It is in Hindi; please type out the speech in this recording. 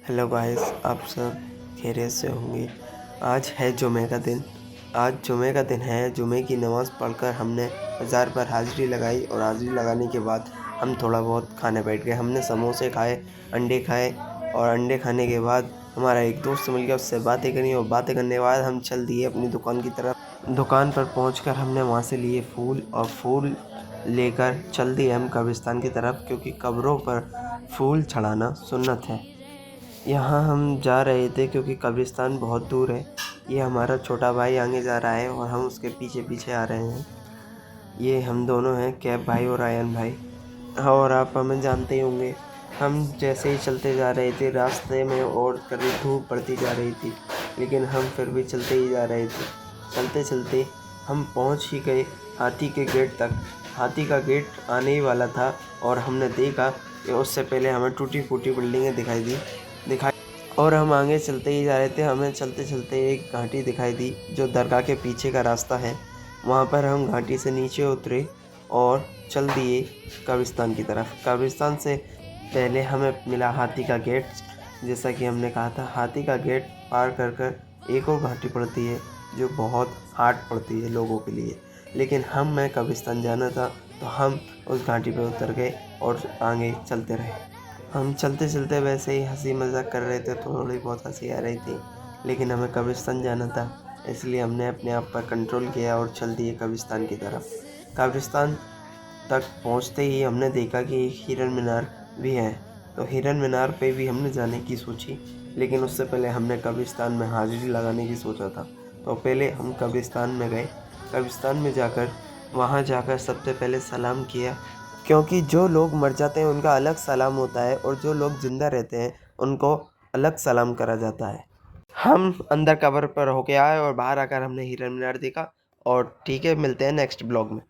हेलो गाइस, आप सब खैरियत से होंगे। आज है जुमे का दिन। आज जुमे का दिन है। जुमे की नमाज़ पढ़कर हमने बाज़ार पर हाज़िरी लगाई और हाज़िरी लगाने के बाद हम थोड़ा बहुत खाने बैठ गए। हमने समोसे खाए, अंडे खाए और अंडे खाने के बाद हमारा एक दोस्त मिल गया, उससे बातें करी और बातें करने के बाद हम चल दिए अपनी दुकान की तरफ। दुकान पर पहुंचकर हमने वहां से लिए फूल और फूल लेकर चल दिए हम कब्रिस्तान की तरफ, क्योंकि कब्रों पर फूल चढ़ाना सुन्नत है। यहाँ हम जा रहे थे क्योंकि कब्रिस्तान बहुत दूर है। ये हमारा छोटा भाई आगे जा रहा है और हम उसके पीछे पीछे आ रहे हैं। ये हम दोनों हैं, कैब भाई और आयन भाई। और आप हमें जानते ही होंगे। हम जैसे ही चलते जा रहे थे रास्ते में और कभी धूप पड़ती जा रही थी, लेकिन हम फिर भी चलते ही जा रहे थे। चलते चलते हम पहुंच ही गए हाथी के गेट तक। हाथी का गेट आने ही वाला था और हमने देखा कि उससे पहले हमें टूटी फूटी बिल्डिंगें दिखाई और हम आगे चलते ही जा रहे थे। हमें चलते चलते एक घाटी दिखाई दी जो दरगाह के पीछे का रास्ता है। वहाँ पर हम घाटी से नीचे उतरे और चल दिए कब्रिस्तान की तरफ। कब्रिस्तान से पहले हमें मिला हाथी का गेट। जैसा कि हमने कहा था, हाथी का गेट पार कर कर एक और घाटी पड़ती है जो बहुत हार्ड पड़ती है लोगों के लिए, लेकिन मैं कब्रिस्तान जाना था तो हम उस घाटी पर उतर गए और आगे चलते रहे। हम चलते चलते वैसे ही हंसी मजाक कर रहे थे, थोड़ी बहुत हंसी आ रही थी, लेकिन हमें कब्रिस्तान जाना था, इसलिए हमने अपने आप पर कंट्रोल किया और चल दिए कब्रिस्तान की तरफ। कब्रिस्तान तक पहुंचते ही हमने देखा कि एक हिरन मीनार भी है, तो हिरन मीनार पे भी हमने जाने की सोची, लेकिन उससे पहले हमने कब्रिस्तान में हाजिरी लगाने की सोचा था। तो पहले हम कब्रिस्तान में गए। कब्रिस्तान में जाकर वहाँ जाकर सबसे पहले सलाम किया, क्योंकि जो लोग मर जाते हैं उनका अलग सलाम होता है और जो लोग ज़िंदा रहते हैं उनको अलग सलाम करा जाता है। हम अंदर कब्र पर होके आए और बाहर आकर हमने हिरन मीनार देखा। और ठीक है, मिलते हैं नेक्स्ट ब्लॉग में।